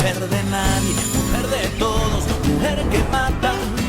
mujer de nadie, mujer de todos, mujer que mata.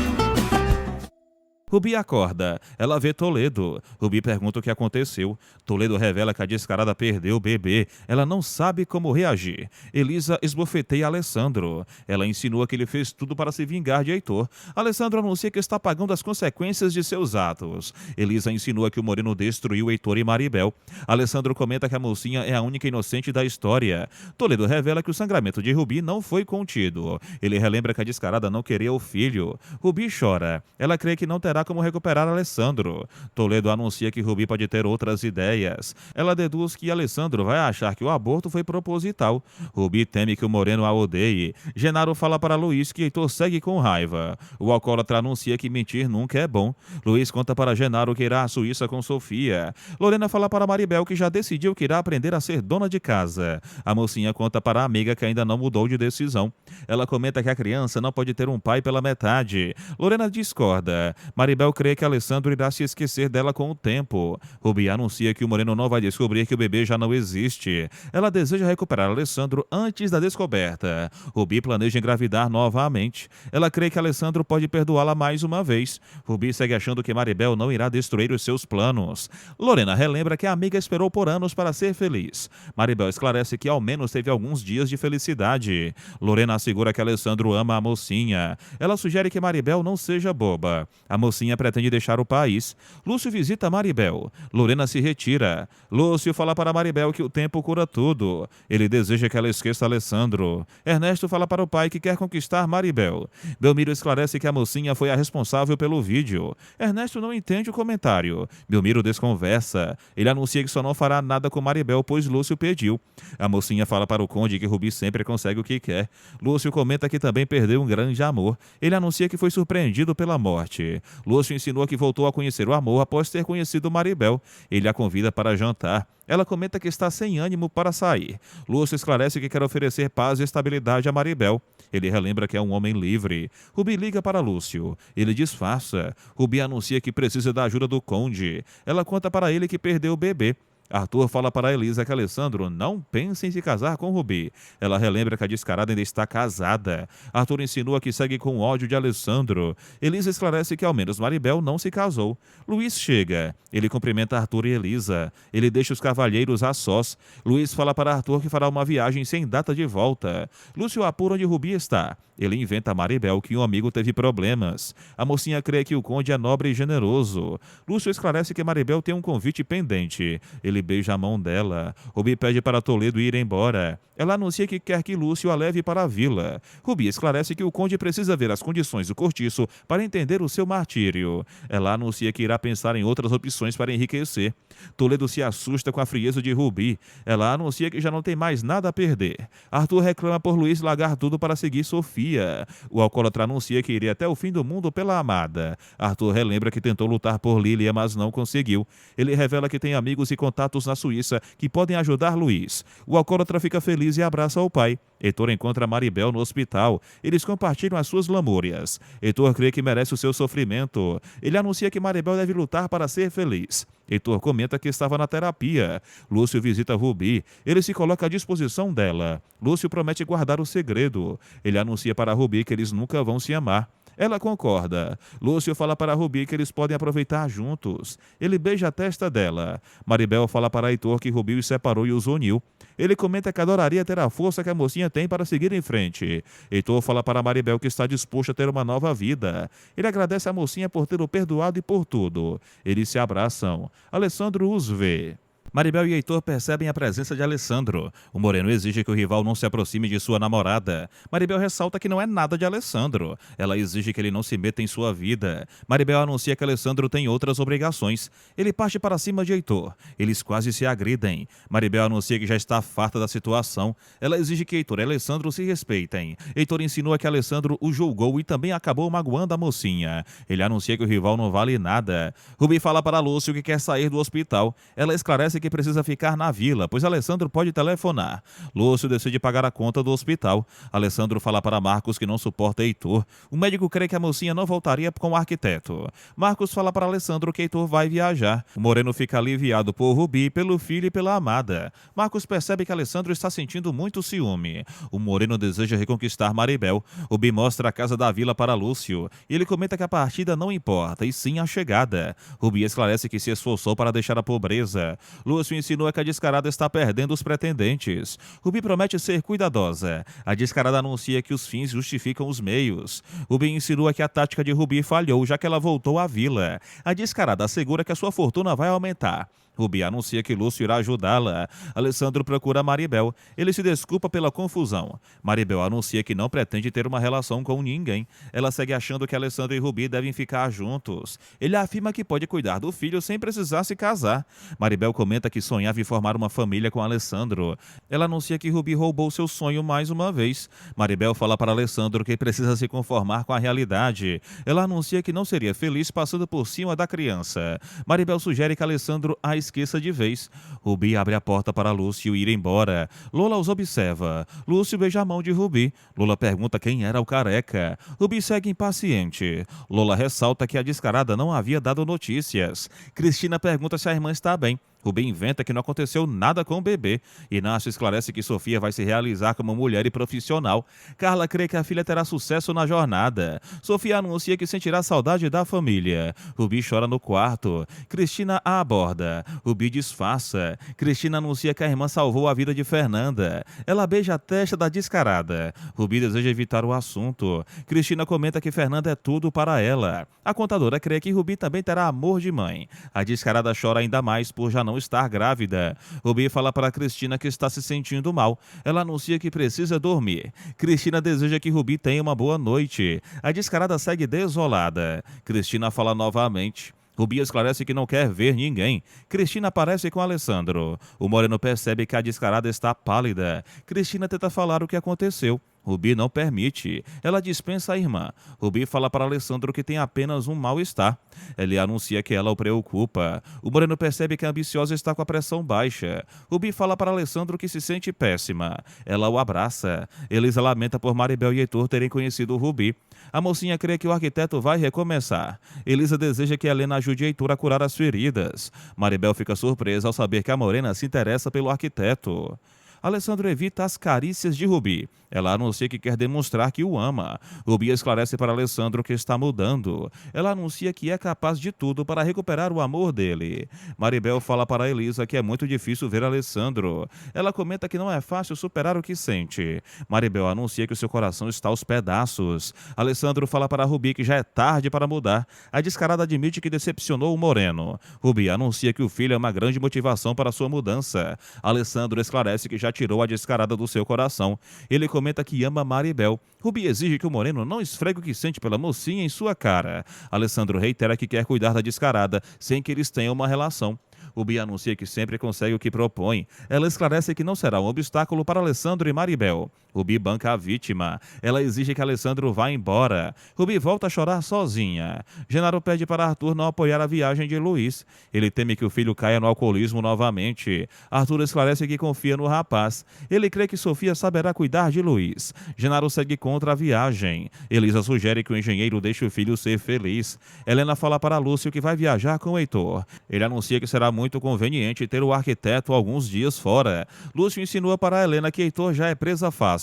Rubi acorda. Ela vê Toledo. Rubi pergunta o que aconteceu. Toledo revela que a descarada perdeu o bebê. Ela não sabe como reagir. Elisa esbofeteia Alessandro. Ela insinua que ele fez tudo para se vingar de Heitor. Alessandro anuncia que está pagando as consequências de seus atos. Elisa insinua que o Moreno destruiu Heitor e Maribel. Alessandro comenta que a mocinha é a única inocente da história. Toledo revela que o sangramento de Rubi não foi contido. Ele relembra que a descarada não queria o filho. Rubi chora. Ela crê que não terá como recuperar Alessandro. Toledo anuncia que Rubi pode ter outras ideias. Ela deduz que Alessandro vai achar que o aborto foi proposital. Rubi teme que o Moreno a odeie. Genaro fala para Luiz que Heitor segue com raiva. O alcoólatra anuncia que mentir nunca é bom. Luiz conta para Genaro que irá à Suíça com Sofia. Lorena fala para Maribel que já decidiu que irá aprender a ser dona de casa. A mocinha conta para a amiga que ainda não mudou de decisão. Ela comenta que a criança não pode ter um pai pela metade. Lorena discorda. Maribel crê que Alessandro irá se esquecer dela com o tempo. Rubi anuncia que o Moreno não vai descobrir que o bebê já não existe. Ela deseja recuperar Alessandro antes da descoberta. Rubi planeja engravidar novamente. Ela crê que Alessandro pode perdoá-la mais uma vez. Rubi segue achando que Maribel não irá destruir os seus planos. Lorena relembra que a amiga esperou por anos para ser feliz. Maribel esclarece que ao menos teve alguns dias de felicidade. Lorena assegura que Alessandro ama a mocinha. Ela sugere que Maribel não seja boba. A mocinha pretende deixar o país. Lúcio visita Maribel. Lorena se retira. Lúcio fala para Maribel que o tempo cura tudo. Ele deseja que ela esqueça Alessandro. Ernesto fala para o pai que quer conquistar Maribel. Belmiro esclarece que a mocinha foi a responsável pelo vídeo. Ernesto não entende o comentário. Belmiro desconversa. Ele anuncia que só não fará nada com Maribel, pois Lúcio pediu. A mocinha fala para o conde que Rubi sempre consegue o que quer. Lúcio comenta que também perdeu um grande amor. Ele anuncia que foi surpreendido pela morte. Lúcio insinua que voltou a conhecer o amor após ter conhecido Maribel. Ele a convida para jantar. Ela comenta que está sem ânimo para sair. Lúcio esclarece que quer oferecer paz e estabilidade a Maribel. Ele relembra que é um homem livre. Rubi liga para Lúcio. Ele disfarça. Rubi anuncia que precisa da ajuda do conde. Ela conta para ele que perdeu o bebê. Arthur fala para Elisa que Alessandro não pensa em se casar com Rubi. Ela relembra que a descarada ainda está casada. Arthur insinua que segue com ódio de Alessandro. Elisa esclarece que ao menos Maribel não se casou. Luiz chega. Ele cumprimenta Arthur e Elisa. Ele deixa os cavalheiros a sós. Luiz fala para Arthur que fará uma viagem sem data de volta. Lúcio apura onde Rubi está. Ele inventa a Maribel que um amigo teve problemas. A mocinha crê que o conde é nobre e generoso. Lúcio esclarece que Maribel tem um convite pendente. Ele beija a mão dela. Rubi pede para Toledo ir embora. Ela anuncia que quer que Lúcio a leve para a vila. Rubi esclarece que o conde precisa ver as condições do cortiço para entender o seu martírio. Ela anuncia que irá pensar em outras opções para enriquecer. Toledo se assusta com a frieza de Rubi. Ela anuncia que já não tem mais nada a perder. Arthur reclama por Luiz largar tudo para seguir Sofia. O alcoólatra anuncia que iria até o fim do mundo pela amada. Arthur relembra que tentou lutar por Lília, mas não conseguiu. Ele revela que tem amigos e contatos na Suíça que podem ajudar Luiz. O alcoólatra fica feliz e abraça o pai. Heitor encontra Maribel no hospital. Eles compartilham as suas lamúrias. Heitor crê que merece o seu sofrimento. Ele anuncia que Maribel deve lutar para ser feliz. Heitor comenta que estava na terapia. Lúcio visita Rubi. Ele se coloca à disposição dela. Lúcio promete guardar o segredo. Ele anuncia para Rubi que eles nunca vão se amar. Ela concorda. Lúcio fala para Rubi que eles podem aproveitar juntos. Ele beija a testa dela. Maribel fala para Heitor que Rubi os separou e os uniu. Ele comenta que adoraria ter a força que a mocinha tem para seguir em frente. Heitor fala para Maribel que está disposto a ter uma nova vida. Ele agradece a mocinha por tê-lo perdoado e por tudo. Eles se abraçam. Alessandro os vê. Maribel e Heitor percebem a presença de Alessandro. O Moreno exige que o rival não se aproxime de sua namorada. Maribel ressalta que não é nada de Alessandro. Ela exige que ele não se meta em sua vida. Maribel anuncia que Alessandro tem outras obrigações. Ele parte para cima de Heitor. Eles quase se agridem. Maribel anuncia que já está farta da situação. Ela exige que Heitor e Alessandro se respeitem. Heitor insinua que Alessandro o julgou e também acabou magoando a mocinha. Ele anuncia que o rival não vale nada. Rubi fala para Lúcio que quer sair do hospital. Ela esclarece que precisa ficar na vila, pois Alessandro pode telefonar. Lúcio decide pagar a conta do hospital. Alessandro fala para Marcos que não suporta Heitor. O médico crê que a mocinha não voltaria com o arquiteto. Marcos fala para Alessandro que Heitor vai viajar. O Moreno fica aliviado por Rubi, pelo filho e pela amada. Marcos percebe que Alessandro está sentindo muito ciúme. O Moreno deseja reconquistar Maribel. Rubi mostra a casa da vila para Lúcio. E ele comenta que a partida não importa, e sim a chegada. Rubi esclarece que se esforçou para deixar a pobreza. Lúcio insinua que a descarada está perdendo os pretendentes. Rubi promete ser cuidadosa. A descarada anuncia que os fins justificam os meios. Rubi insinua que a tática de Rubi falhou, já que ela voltou à vila. A descarada assegura que a sua fortuna vai aumentar. Rubi anuncia que Lúcio irá ajudá-la. Alessandro procura Maribel. Ele se desculpa pela confusão. Maribel anuncia que não pretende ter uma relação com ninguém. Ela segue achando que Alessandro e Rubi devem ficar juntos. Ele afirma que pode cuidar do filho sem precisar se casar. Maribel comenta que sonhava em formar uma família com Alessandro. Ela anuncia que Rubi roubou seu sonho mais uma vez. Maribel fala para Alessandro que precisa se conformar com a realidade. Ela anuncia que não seria feliz passando por cima da criança. Maribel sugere que Alessandro a esqueça de vez. Rubi abre a porta para Lúcio ir embora. Lola os observa. Lúcio beija a mão de Rubi. Lola pergunta quem era o careca. Rubi segue impaciente. Lola ressalta que a descarada não havia dado notícias. Cristina pergunta se a irmã está bem. Rubi inventa que não aconteceu nada com o bebê. Inácio esclarece que Sofia vai se realizar como mulher e profissional. Carla crê que a filha terá sucesso na jornada. Sofia anuncia que sentirá saudade da família. Rubi chora no quarto. Cristina a aborda. Rubi disfarça. Cristina anuncia que a irmã salvou a vida de Fernanda. Ela beija a testa da descarada. Rubi deseja evitar o assunto. Cristina comenta que Fernanda é tudo para ela. A contadora crê que Rubi também terá amor de mãe. A descarada chora ainda mais por já não estar grávida. Rubi fala para Cristina que está se sentindo mal. Ela anuncia que precisa dormir. Cristina deseja que Rubi tenha uma boa noite. A descarada segue desolada. Cristina fala novamente. Rubi esclarece que não quer ver ninguém. Cristina aparece com Alessandro. O Moreno percebe que a descarada está pálida. Cristina tenta falar o que aconteceu. Rubi não permite. Ela dispensa a irmã. Rubi fala para Alessandro que tem apenas um mal-estar. Ele anuncia que ela o preocupa. O Moreno percebe que a ambiciosa está com a pressão baixa. Rubi fala para Alessandro que se sente péssima. Ela o abraça. Elisa lamenta por Maribel e Heitor terem conhecido Rubi. A mocinha crê que o arquiteto vai recomeçar. Elisa deseja que Helena ajude Heitor a curar as feridas. Maribel fica surpresa ao saber que a morena se interessa pelo arquiteto. Alessandro evita as carícias de Rubi. Ela anuncia que quer demonstrar que o ama. Rubi esclarece para Alessandro que está mudando. Ela anuncia que é capaz de tudo para recuperar o amor dele. Maribel fala para Elisa que é muito difícil ver Alessandro. Ela comenta que não é fácil superar o que sente. Maribel anuncia que o seu coração está aos pedaços. Alessandro fala para Rubi que já é tarde para mudar. A descarada admite que decepcionou o Moreno. Rubi anuncia que o filho é uma grande motivação para sua mudança. Alessandro esclarece que já tirou a descarada do seu coração. Ele comenta que ama Maribel. Rubi exige que o Moreno não esfregue o que sente pela mocinha em sua cara. Alessandro reitera que quer cuidar da descarada sem que eles tenham uma relação. Rubi anuncia que sempre consegue o que propõe. Ela esclarece que não será um obstáculo para Alessandro e Maribel. Rubi banca a vítima. Ela exige que Alessandro vá embora. Rubi volta a chorar sozinha. Genaro pede para Arthur não apoiar a viagem de Luiz. Ele teme que o filho caia no alcoolismo novamente. Arthur esclarece que confia no rapaz. Ele crê que Sofia saberá cuidar de Luiz. Genaro segue contra a viagem. Elisa sugere que o engenheiro deixe o filho ser feliz. Helena fala para Lúcio que vai viajar com Heitor. Ele anuncia que será muito conveniente ter o arquiteto alguns dias fora. Lúcio insinua para Helena que Heitor já é presa fácil.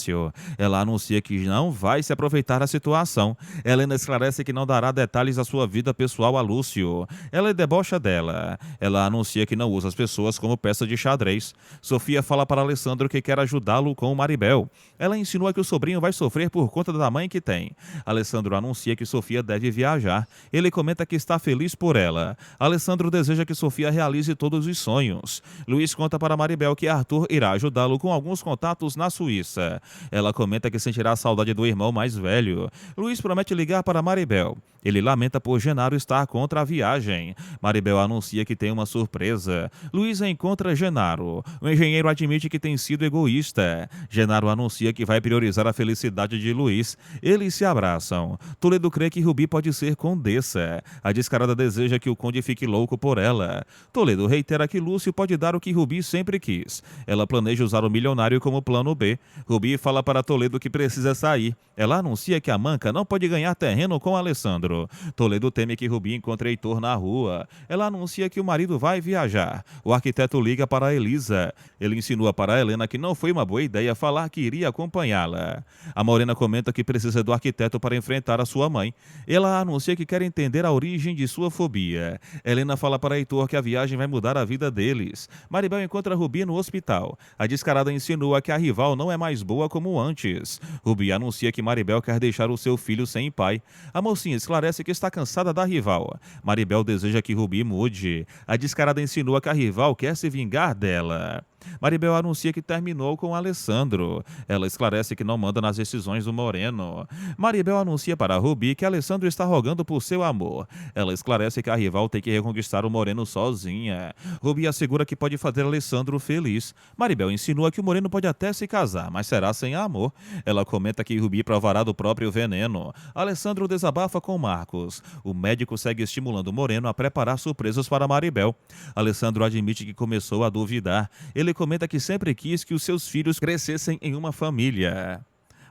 Ela anuncia que não vai se aproveitar da situação. Helena esclarece que não dará detalhes da sua vida pessoal a Lúcio. Ela debocha dela. Ela anuncia que não usa as pessoas como peça de xadrez. Sofia fala para Alessandro que quer ajudá-lo com Maribel. Ela insinua que o sobrinho vai sofrer por conta da mãe que tem. Alessandro anuncia que Sofia deve viajar. Ele comenta que está feliz por ela. Alessandro deseja que Sofia realize todos os sonhos. Luiz conta para Maribel que Arthur irá ajudá-lo com alguns contatos na Suíça. Ela comenta que sentirá saudade do irmão mais velho. Luiz promete ligar para Maribel. Ele lamenta por Genaro estar contra a viagem. Maribel anuncia que tem uma surpresa. Luísa encontra Genaro. O engenheiro admite que tem sido egoísta. Genaro anuncia que vai priorizar a felicidade de Luiz. Eles se abraçam. Toledo crê que Rubi pode ser condessa. A descarada deseja que o conde fique louco por ela. Toledo reitera que Lúcio pode dar o que Rubi sempre quis. Ela planeja usar o milionário como plano B. Rubi fala para Toledo que precisa sair. Ela anuncia que a Manca não pode ganhar terreno com Alessandro. Toledo teme que Rubi encontre Heitor na rua. Ela anuncia que o marido vai viajar. O arquiteto liga para Elisa. Ele insinua para Helena que não foi uma boa ideia falar que iria acompanhá-la. A Morena comenta que precisa do arquiteto para enfrentar a sua mãe. Ela anuncia que quer entender a origem de sua fobia. Helena fala para Heitor que a viagem vai mudar a vida deles. Maribel encontra Rubi no hospital. A descarada insinua que a rival não é mais boa como antes. Rubi anuncia que Maribel quer deixar o seu filho sem pai. A mocinha esclarece que está cansada da rival. Maribel deseja que Rubi mude. A descarada insinua que a rival quer se vingar dela. Maribel anuncia que terminou com Alessandro. Ela esclarece que não manda nas decisões do Moreno. Maribel anuncia para Rubi que Alessandro está rogando por seu amor. Ela esclarece que a rival tem que reconquistar o Moreno sozinha. Rubi assegura que pode fazer Alessandro feliz. Maribel insinua que o Moreno pode até se casar, mas será sem amor. Ela comenta que Rubi provará do próprio veneno. Alessandro desabafa com Marcos. O médico segue estimulando o Moreno a preparar surpresas para Maribel. Alessandro admite que começou a duvidar. Ele comenta que sempre quis que os seus filhos crescessem em uma família.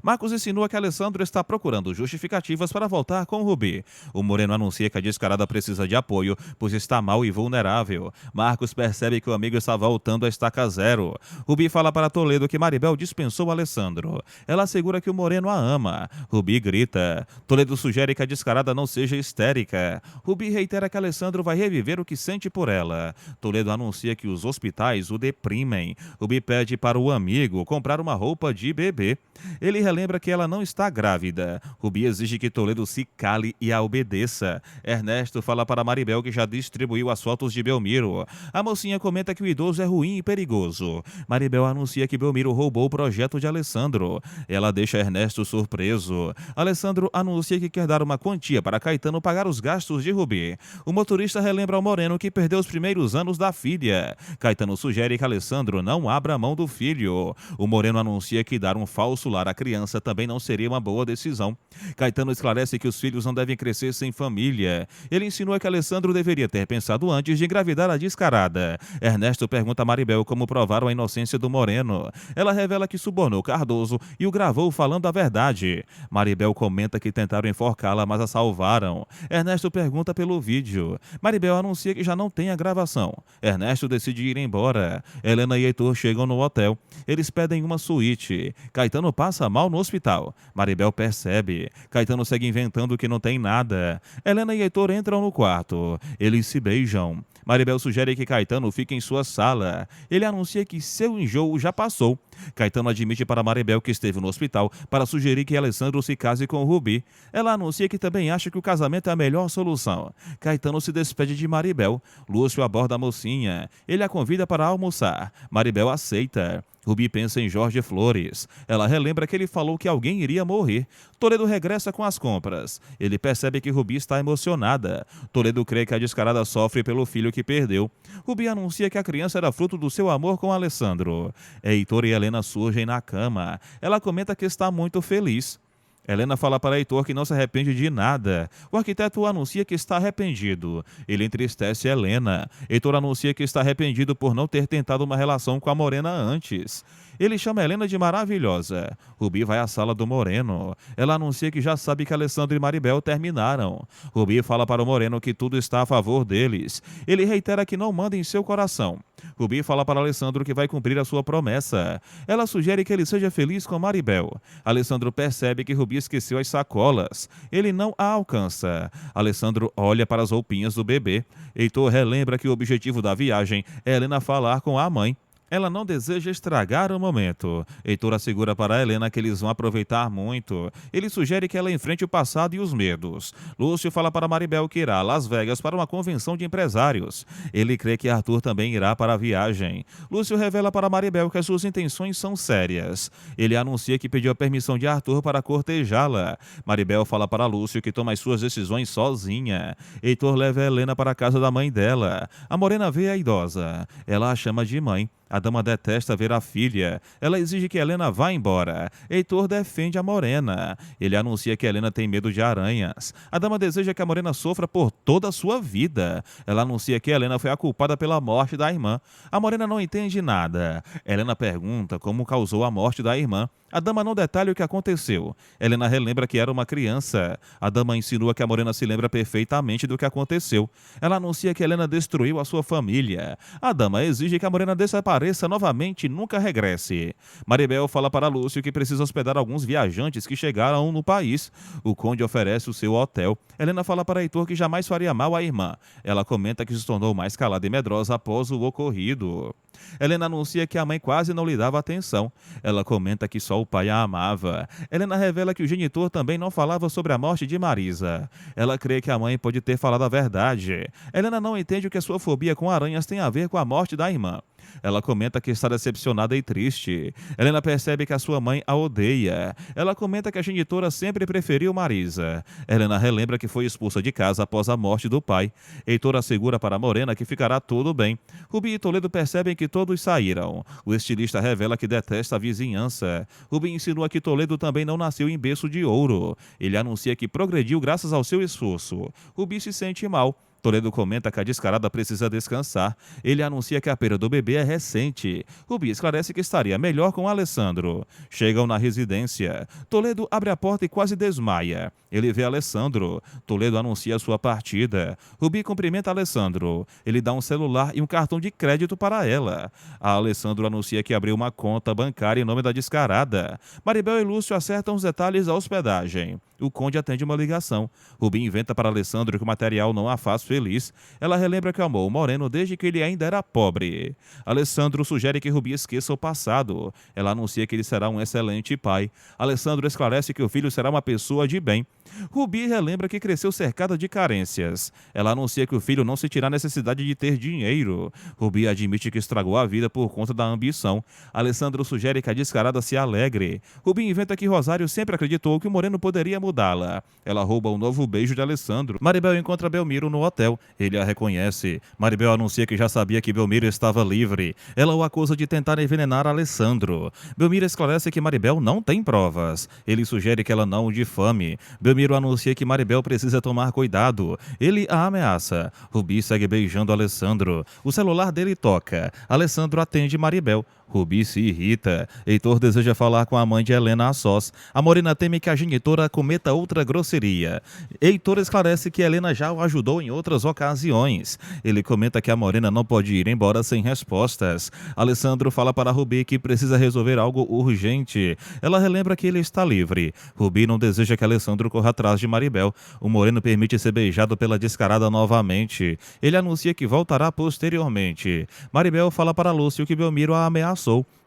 Marcos insinua que Alessandro está procurando justificativas para voltar com Rubi. O Moreno anuncia que a descarada precisa de apoio, pois está mal e vulnerável. Marcos percebe que o amigo está voltando à estaca zero. Rubi fala para Toledo que Maribel dispensou Alessandro. Ela assegura que o Moreno a ama. Rubi grita. Toledo sugere que a descarada não seja histérica. Rubi reitera que Alessandro vai reviver o que sente por ela. Toledo anuncia que os hospitais o deprimem. Rubi pede para o amigo comprar uma roupa de bebê. Ele relembra que ela não está grávida. Rubi exige que Toledo se cale e a obedeça. Ernesto fala para Maribel que já distribuiu as fotos de Belmiro. A mocinha comenta que o idoso é ruim e perigoso. Maribel anuncia que Belmiro roubou o projeto de Alessandro. Ela deixa Ernesto surpreso. Alessandro anuncia que quer dar uma quantia para Caetano pagar os gastos de Rubi. O motorista relembra ao Moreno que perdeu os primeiros anos da filha. Caetano sugere que Alessandro não abra mão do filho. O Moreno anuncia que dar um falso lar à criança também não seria uma boa decisão. Caetano esclarece que os filhos não devem crescer sem família. Ele insinua que Alessandro deveria ter pensado antes de engravidar a descarada. Ernesto pergunta a Maribel como provaram a inocência do Moreno. Ela revela que subornou Cardoso e o gravou falando a verdade. Maribel comenta que tentaram enforcá-la, mas a salvaram. Ernesto pergunta pelo vídeo. Maribel anuncia que já não tem a gravação. Ernesto decide ir embora. Helena e Heitor chegam no hotel. Eles pedem uma suíte. Caetano passa mal no hospital. Maribel percebe. Caetano segue inventando que não tem nada. Helena e Heitor entram no quarto. Eles se beijam. Maribel sugere que Caetano fique em sua sala. Ele anuncia que seu enjoo já passou. Caetano admite para Maribel que esteve no hospital para sugerir que Alessandro se case com Rubi. Ela anuncia que também acha que o casamento é a melhor solução. Caetano se despede de Maribel. Lúcio aborda a mocinha. Ele a convida para almoçar. Maribel aceita. Rubi pensa em Jorge Flores. Ela relembra que ele falou que alguém iria morrer. Toledo regressa com as compras. Ele percebe que Rubi está emocionada. Toledo crê que a descarada sofre pelo filho que perdeu. Rubi anuncia que a criança era fruto do seu amor com Alessandro. Heitor e Helena surgem na cama. Ela comenta que está muito feliz. Helena fala para Heitor que não se arrepende de nada. O arquiteto anuncia que está arrependido. Ele entristece Helena. Heitor anuncia que está arrependido por não ter tentado uma relação com a Morena antes. Ele chama Helena de maravilhosa. Rubi vai à sala do Moreno. Ela anuncia que já sabe que Alessandro e Maribel terminaram. Rubi fala para o Moreno que tudo está a favor deles. Ele reitera que não manda em seu coração. Rubi fala para Alessandro que vai cumprir a sua promessa. Ela sugere que ele seja feliz com Maribel. Alessandro percebe que Rubi esqueceu as sacolas. Ele não a alcança. Alessandro olha para as roupinhas do bebê. Heitor relembra que o objetivo da viagem é Helena falar com a mãe. Ela não deseja estragar o momento. Heitor assegura para Helena que eles vão aproveitar muito. Ele sugere que ela enfrente o passado e os medos. Lúcio fala para Maribel que irá a Las Vegas para uma convenção de empresários. Ele crê que Arthur também irá para a viagem. Lúcio revela para Maribel que as suas intenções são sérias. Ele anuncia que pediu a permissão de Arthur para cortejá-la. Maribel fala para Lúcio que toma as suas decisões sozinha. Heitor leva Helena para a casa da mãe dela. A morena vê a idosa. Ela a chama de mãe. A dama detesta ver a filha. Ela exige que Helena vá embora. Heitor defende a morena. Ele anuncia que Helena tem medo de aranhas. A dama deseja que a morena sofra por toda a sua vida. Ela anuncia que Helena foi a culpada pela morte da irmã. A morena não entende nada. Helena pergunta como causou a morte da irmã. A dama não detalha o que aconteceu. Helena relembra que era uma criança. A dama insinua que a morena se lembra perfeitamente do que aconteceu. Ela anuncia que Helena destruiu a sua família. A dama exige que a morena desapareça novamente e nunca regresse. Maribel fala para Lúcio que precisa hospedar alguns viajantes que chegaram no país. O conde oferece o seu hotel. Helena fala para Heitor que jamais faria mal à irmã. Ela comenta que se tornou mais calada e medrosa após o ocorrido. Helena anuncia que a mãe quase não lhe dava atenção. Ela comenta que só o pai a amava. Helena revela que o genitor também não falava sobre a morte de Marisa. Ela crê que a mãe pode ter falado a verdade. Helena não entende o que a sua fobia com aranhas tem a ver com a morte da irmã. Ela comenta que está decepcionada e triste. Helena percebe que a sua mãe a odeia. Ela comenta que a genitora sempre preferiu Marisa. Helena relembra que foi expulsa de casa após a morte do pai. Heitor assegura para a morena que ficará tudo bem. Rubi e Toledo percebem que todos saíram. O estilista revela que detesta a vizinhança. Rubi insinua que Toledo também não nasceu em berço de ouro. Ele anuncia que progrediu graças ao seu esforço. Rubi se sente mal. Toledo comenta que a descarada precisa descansar. Ele anuncia que a perda do bebê é recente. Rubi esclarece que estaria melhor com Alessandro. Chegam na residência. Toledo abre a porta e quase desmaia. Ele vê Alessandro. Toledo anuncia sua partida. Rubi cumprimenta Alessandro. Ele dá um celular e um cartão de crédito para ela. A Alessandro anuncia que abriu uma conta bancária em nome da descarada. Maribel e Lúcio acertam os detalhes da hospedagem. O conde atende uma ligação. Rubi inventa para Alessandro que o material não a faz feliz. Ela relembra que amou o moreno desde que ele ainda era pobre. Alessandro sugere que Rubi esqueça o passado. Ela anuncia que ele será um excelente pai. Alessandro esclarece que o filho será uma pessoa de bem. Rubi relembra que cresceu cercada de carências. Ela anuncia que o filho não sentirá necessidade de ter dinheiro. Rubi admite que estragou a vida por conta da ambição. Alessandro sugere que a descarada se alegre. Rubi inventa que Rosário sempre acreditou que o moreno poderia mudá-la. Ela rouba um novo beijo de Alessandro. Maribel encontra Belmiro no hotel. Ele a reconhece. Maribel anuncia que já sabia que Belmiro estava livre. Ela o acusa de tentar envenenar Alessandro. Belmiro esclarece que Maribel não tem provas. Ele sugere que ela não o difame. Belmiro anuncia que Maribel precisa tomar cuidado. Ele a ameaça. Rubi segue beijando Alessandro. O celular dele toca. Alessandro atende Maribel. Rubi se irrita. Heitor deseja falar com a mãe de Helena a sós. A morena teme que a genitora cometa outra grosseria. Heitor esclarece que Helena já o ajudou em outras ocasiões. Ele comenta que a morena não pode ir embora sem respostas. Alessandro fala para Rubi que precisa resolver algo urgente. Ela relembra que ele está livre. Rubi não deseja que Alessandro corra atrás de Maribel. O moreno permite ser beijado pela descarada novamente. Ele anuncia que voltará posteriormente. Maribel fala para Lúcio que Belmiro a ameaçou.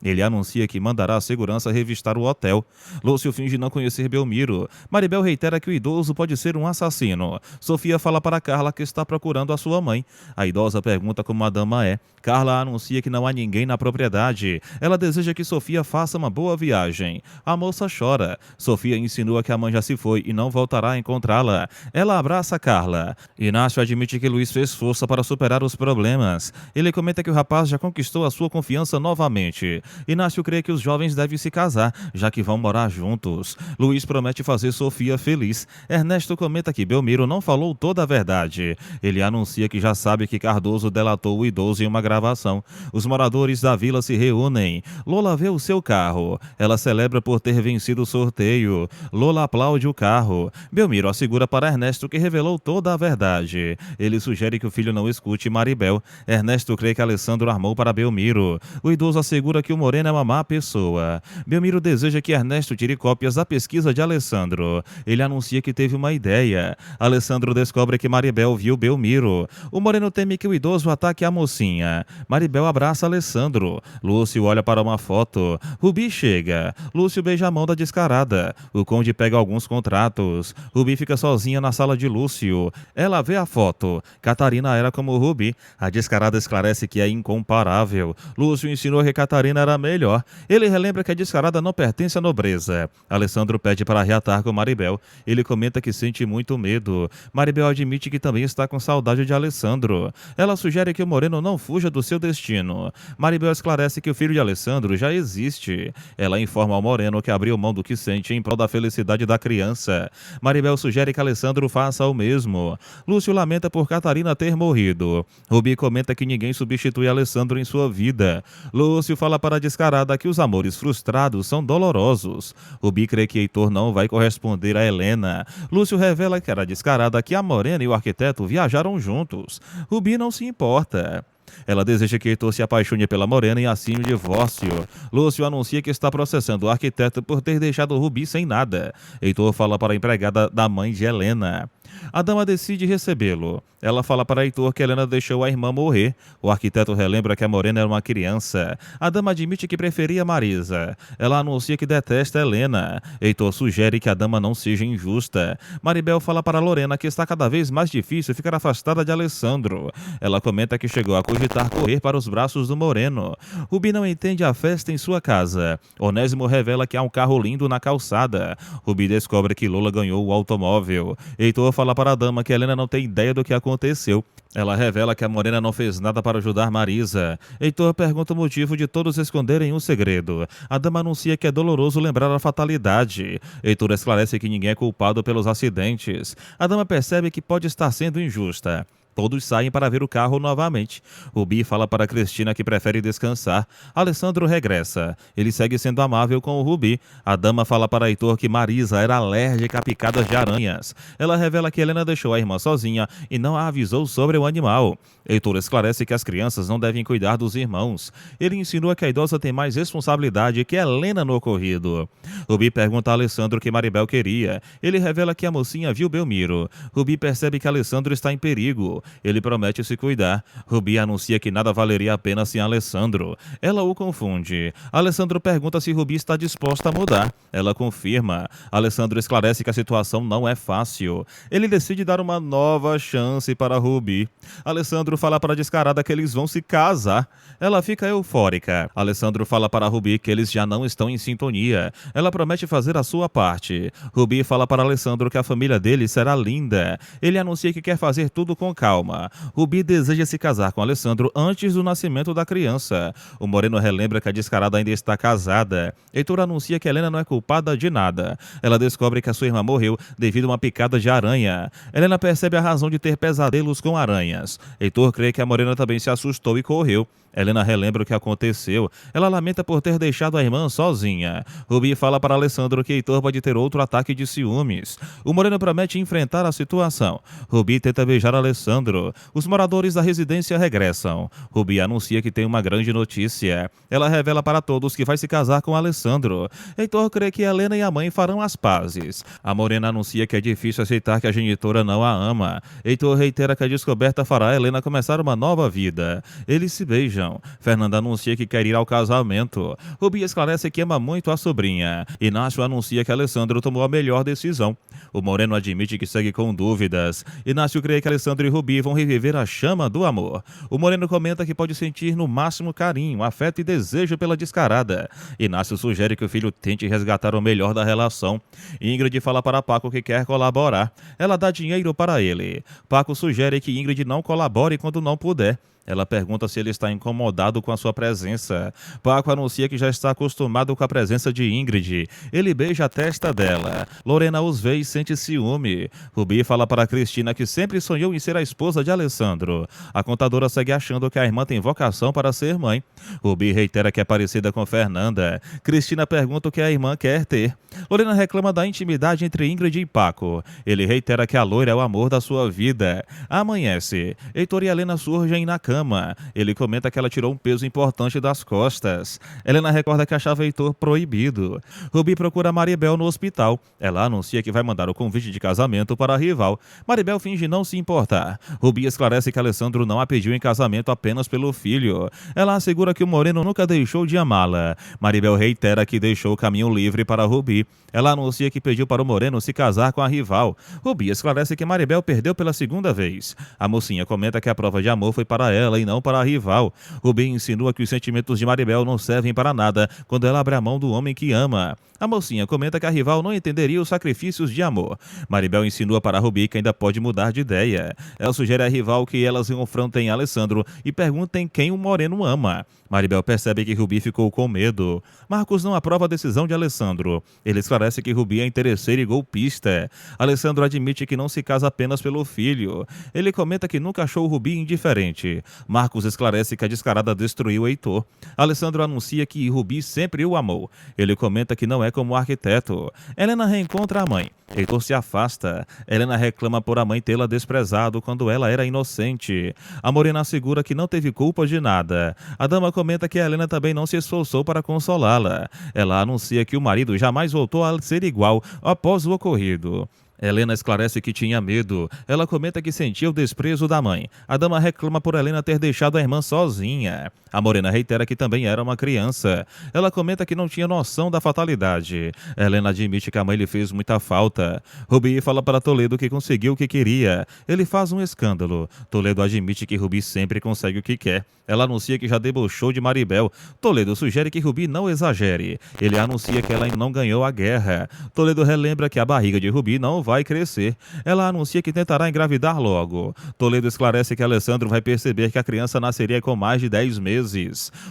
Ele anuncia que mandará a segurança revistar o hotel. Lúcio finge não conhecer Belmiro. Maribel reitera que o idoso pode ser um assassino. Sofia fala para Carla que está procurando a sua mãe. A idosa pergunta como a dama é. Carla anuncia que não há ninguém na propriedade. Ela deseja que Sofia faça uma boa viagem. A moça chora. Sofia insinua que a mãe já se foi e não voltará a encontrá-la. Ela abraça Carla. Inácio admite que Luiz fez força para superar os problemas. Ele comenta que o rapaz já conquistou a sua confiança novamente. Inácio crê que os jovens devem se casar, já que vão morar juntos. Luiz promete fazer Sofia feliz. Ernesto comenta que Belmiro não falou toda a verdade. Ele anuncia que já sabe que Cardoso delatou o idoso em uma gravação. Os moradores da vila se reúnem. Lola vê o seu carro. Ela celebra por ter vencido o sorteio. Lola aplaude o carro. Belmiro assegura para Ernesto que revelou toda a verdade. Ele sugere que o filho não escute Maribel. Ernesto crê que Alessandro armou para Belmiro. O idoso assegura assegura que o Moreno é uma má pessoa. Belmiro deseja que Ernesto tire cópias da pesquisa de Alessandro. Ele anuncia que teve uma ideia. Alessandro descobre que Maribel viu Belmiro. O Moreno teme que o idoso ataque a mocinha. Maribel abraça Alessandro. Lúcio olha para uma foto. Rubi chega. Lúcio beija a mão da descarada. O conde pega alguns contratos. Rubi fica sozinha na sala de Lúcio. Ela vê a foto. Catarina era como Rubi. A descarada esclarece que é incomparável. Lúcio ensinou que Catarina era melhor. Ele relembra que a descarada não pertence à nobreza. Alessandro pede para reatar com Maribel. Ele comenta que sente muito medo. Maribel admite que também está com saudade de Alessandro. Ela sugere que o Moreno não fuja do seu destino. Maribel esclarece que o filho de Alessandro já existe. Ela informa ao Moreno que abriu mão do que sente em prol da felicidade da criança. Maribel sugere que Alessandro faça o mesmo. Lúcio lamenta por Catarina ter morrido. Rubi comenta que ninguém substitui Alessandro em sua vida. Lúcio fala para a descarada que os amores frustrados são dolorosos. Rubi crê que Heitor não vai corresponder a Helena. Lúcio revela que era descarada que a Morena e o arquiteto viajaram juntos. Rubi não se importa. Ela deseja que Heitor se apaixone pela Morena e assine o divórcio. Lúcio anuncia que está processando o arquiteto por ter deixado Rubi sem nada. Heitor fala para a empregada da mãe de Helena. A dama decide recebê-lo. Ela fala para Heitor que Helena deixou a irmã morrer. O arquiteto relembra que a Morena era uma criança. A dama admite que preferia Marisa. Ela anuncia que detesta Helena. Heitor sugere que a dama não seja injusta. Maribel fala para Lorena que está cada vez mais difícil ficar afastada de Alessandro. Ela comenta que chegou a cogitar correr para os braços do Moreno. Rubi não entende a festa em sua casa. Onésimo revela que há um carro lindo na calçada. Rubi descobre que Lola ganhou o automóvel. Heitor fala para a dama que Helena não tem ideia do que aconteceu. Ela revela que a Morena não fez nada para ajudar Marisa. Heitor pergunta o motivo de todos esconderem um segredo. A dama anuncia que é doloroso lembrar a fatalidade. Heitor esclarece que ninguém é culpado pelos acidentes. A dama percebe que pode estar sendo injusta. Todos saem para ver o carro novamente. Rubi fala para Cristina que prefere descansar. Alessandro regressa. Ele segue sendo amável com o Rubi. A dama fala para Heitor que Marisa era alérgica a picadas de aranhas. Ela revela que Helena deixou a irmã sozinha e não a avisou sobre o animal. Heitor esclarece que as crianças não devem cuidar dos irmãos. Ele insinua que a idosa tem mais responsabilidade que Helena no ocorrido. Rubi pergunta a Alessandro o que Maribel queria. Ele revela que a mocinha viu Belmiro. Rubi percebe que Alessandro está em perigo. Ele promete se cuidar. Rubi anuncia que nada valeria a pena sem Alessandro. Ela o confunde. Alessandro pergunta se Rubi está disposta a mudar. Ela confirma. Alessandro esclarece que a situação não é fácil. Ele decide dar uma nova chance para Rubi. Alessandro fala para a descarada que eles vão se casar. Ela fica eufórica. Alessandro fala para Rubi que eles já não estão em sintonia. Ela promete fazer a sua parte. Rubi fala para Alessandro que a família dele será linda. Ele anuncia que quer fazer tudo com calma. Rubi deseja se casar com Alessandro antes do nascimento da criança. O Moreno relembra que a descarada ainda está casada. Heitor anuncia que Helena não é culpada de nada. Ela descobre que a sua irmã morreu devido a uma picada de aranha. Helena percebe a razão de ter pesadelos com aranhas. Heitor crê que a Morena também se assustou e correu. Helena relembra o que aconteceu. Ela lamenta por ter deixado a irmã sozinha. Rubi fala para Alessandro que Heitor pode ter outro ataque de ciúmes. O Moreno promete enfrentar a situação. Rubi tenta beijar Alessandro. Os moradores da residência regressam. Rubi anuncia que tem uma grande notícia. Ela revela para todos que vai se casar com Alessandro. Heitor crê que Helena e a mãe farão as pazes. A Morena anuncia que é difícil aceitar que a genitora não a ama. Heitor reitera que a descoberta fará Helena começar uma nova vida. Eles se beijam. Fernanda anuncia que quer ir ao casamento. Rubi esclarece que ama muito a sobrinha. Inácio anuncia que Alessandro tomou a melhor decisão. O Moreno admite que segue com dúvidas. Inácio crê que Alessandro e Rubi vão reviver a chama do amor. O Moreno comenta que pode sentir no máximo carinho, afeto e desejo pela descarada. Inácio sugere que o filho tente resgatar o melhor da relação. Ingrid fala para Paco que quer colaborar. Ela dá dinheiro para ele. Paco sugere que Ingrid não colabore quando não puder. Ela pergunta se ele está incomodado com a sua presença. Paco anuncia que já está acostumado com a presença de Ingrid. Ele beija a testa dela. Lorena os vê e sente ciúme. Rubi fala para Cristina que sempre sonhou em ser a esposa de Alessandro. A contadora segue achando que a irmã tem vocação para ser mãe. Rubi reitera que é parecida com Fernanda. Cristina pergunta o que a irmã quer ter. Lorena reclama da intimidade entre Ingrid e Paco. Ele reitera que a loira é o amor da sua vida. Amanhece. Heitor e Helena surgem na cama. cama. Ele comenta que ela tirou um peso importante das costas. Helena recorda que achava Heitor proibido. Rubi procura Maribel no hospital. Ela anuncia que vai mandar o convite de casamento para a rival. Maribel finge não se importar. Rubi esclarece que Alessandro não a pediu em casamento apenas pelo filho. Ela assegura que o moreno nunca deixou de amá-la. Maribel reitera que deixou o caminho livre para Rubi. Ela anuncia que pediu para o moreno se casar com a rival. Rubi esclarece que Maribel perdeu pela segunda vez. A mocinha comenta que a prova de amor foi para ela e não para a rival. Rubi insinua que os sentimentos de Maribel não servem para nada quando ela abre a mão do homem que ama. A mocinha comenta que a rival não entenderia os sacrifícios de amor. Maribel insinua para Rubi que ainda pode mudar de ideia. Ela sugere à rival que elas confrontem Alessandro e perguntem quem o moreno ama. Maribel percebe que Rubi ficou com medo. Marcos não aprova a decisão de Alessandro. Ele esclarece que Rubi é interesseiro e golpista. Alessandro admite que não se casa apenas pelo filho. Ele comenta que nunca achou Rubi indiferente. Marcos esclarece que a descarada destruiu Heitor. Alessandro anuncia que Rubi sempre o amou. Ele comenta que não é como arquiteto. Helena reencontra a mãe. Heitor se afasta. Helena reclama por a mãe tê-la desprezado quando ela era inocente. A morena assegura que não teve culpa de nada. A dama comenta que a Helena também não se esforçou para consolá-la. Ela anuncia que o marido jamais voltou a ser igual após o ocorrido. Helena esclarece que tinha medo. Ela comenta que sentia o desprezo da mãe. A dama reclama por Helena ter deixado a irmã sozinha. A morena reitera que também era uma criança. Ela comenta que não tinha noção da fatalidade. Helena admite que a mãe lhe fez muita falta. Rubi fala para Toledo que conseguiu o que queria. Ele faz um escândalo. Toledo admite que Rubi sempre consegue o que quer. Ela anuncia que já debochou de Maribel. Toledo sugere que Rubi não exagere. Ele anuncia que ela não ganhou a guerra. Toledo relembra que a barriga de Rubi não vai crescer. Ela anuncia que tentará engravidar logo. Toledo esclarece que Alessandro vai perceber que a criança nasceria com mais de 10 meses.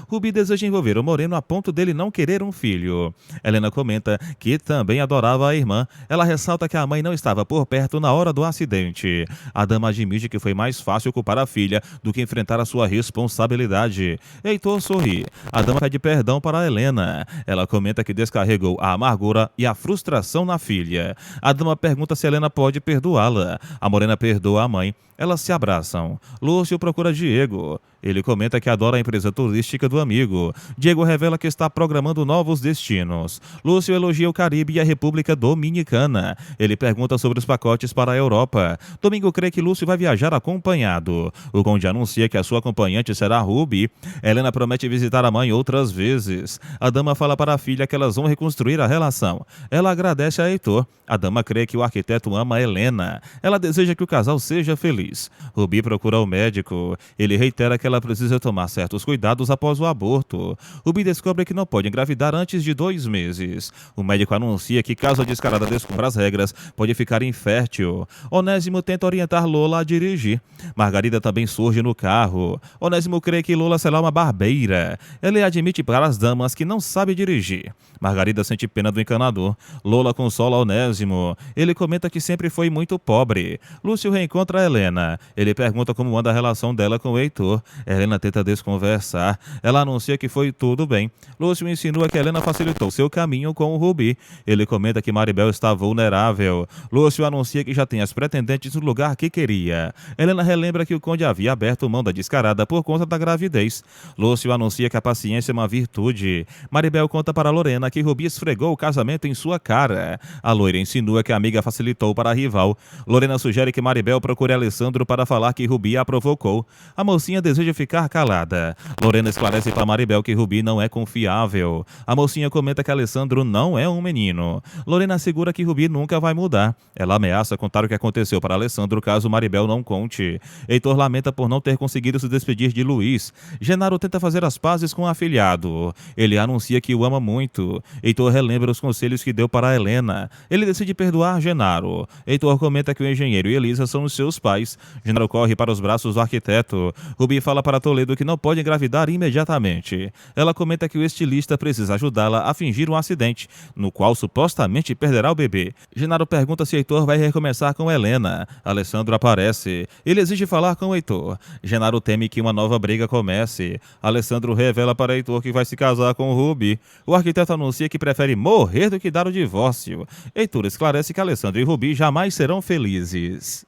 Rubi deseja envolver o moreno a ponto dele não querer um filho. Helena comenta que também adorava a irmã. Ela ressalta que a mãe não estava por perto na hora do acidente. A dama admite que foi mais fácil culpar a filha do que enfrentar a sua responsabilidade. Heitor sorri. A dama pede perdão para Helena. Ela comenta que descarregou a amargura e a frustração na filha. A dama pergunta se Helena pode perdoá-la. A morena perdoa a mãe. Elas se abraçam. Lúcio procura Diego. Ele comenta que adora a empresa turística do amigo. Diego revela que está programando novos destinos. Lúcio elogia o Caribe e a República Dominicana. Ele pergunta sobre os pacotes para a Europa. Domingo crê que Lúcio vai viajar acompanhado. O conde anuncia que a sua acompanhante será Rubi. Helena promete visitar a mãe outras vezes. A dama fala para a filha que elas vão reconstruir a relação. Ela agradece a Heitor. A dama crê que o arquiteto ama Helena. Ela deseja que o casal seja feliz. Rubi procura o médico. Ele reitera que ela precisa tomar certos cuidados após o aborto. Rubi descobre que não pode engravidar antes de 2 meses. O médico anuncia que caso a descarada descubra as regras, pode ficar infértil. Onésimo tenta orientar Lola a dirigir. Margarida também surge no carro. Onésimo crê que Lola será uma barbeira. Ele admite para as damas que não sabe dirigir. Margarida sente pena do encanador. Lola consola Onésimo. Ele comenta que sempre foi muito pobre. Lúcio reencontra Helena. Ele pergunta como anda a relação dela com o Heitor. Helena tenta desconversar. Ela anuncia que foi tudo bem. Lúcio insinua que Helena facilitou seu caminho com o Rubi. Ele comenta que Maribel está vulnerável. Lúcio anuncia que já tem as pretendentes no lugar que queria. Helena relembra que o conde havia aberto mão da descarada por conta da gravidez. Lúcio anuncia que a paciência é uma virtude. Maribel conta para Lorena que Rubi esfregou o casamento em sua cara. A loira insinua que a amiga facilitou para a rival. Lorena sugere que Maribel procure Alessandro para falar que Rubi a provocou. A mocinha deseja ficar calada. Lorena esclarece para Maribel que Rubi não é confiável. A mocinha comenta que Alessandro não é um menino. Lorena assegura que Rubi nunca vai mudar. Ela ameaça contar o que aconteceu para Alessandro caso Maribel não conte. Heitor lamenta por não ter conseguido se despedir de Luiz. Genaro tenta fazer as pazes com o afilhado. Ele anuncia que o ama muito. Heitor relembra os conselhos que deu para Helena. Ele decide perdoar Genaro. Heitor comenta que o engenheiro e Elisa são os seus pais. Genaro corre para os braços do arquiteto. Rubi fala para Toledo que não pode engravidar imediatamente. Ela comenta que o estilista precisa ajudá-la a fingir um acidente, no qual supostamente perderá o bebê. Genaro pergunta se Heitor vai recomeçar com Helena. Alessandro aparece. Ele exige falar com Heitor. Genaro teme que uma nova briga comece. Alessandro revela para Heitor que vai se casar com Rubi. O arquiteto anuncia que prefere morrer do que dar o divórcio. Heitor esclarece que Alessandro e Rubi jamais serão felizes.